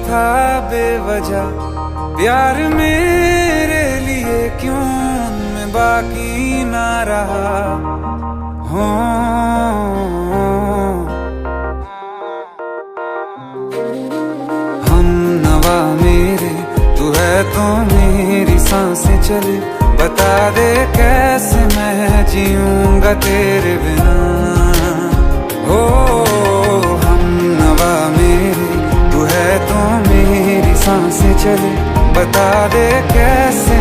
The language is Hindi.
था बेवजह प्यार मेरे लिए क्यों उनमें बाकी ना रहा हो। हम नवा मेरे तू है तो मेरी सांसें चले, बता दे कैसे मैं जीऊंगा तेरे बिना हो। हम नवा मेरे तू है तो मेरी सांसें चले, बता दे कैसे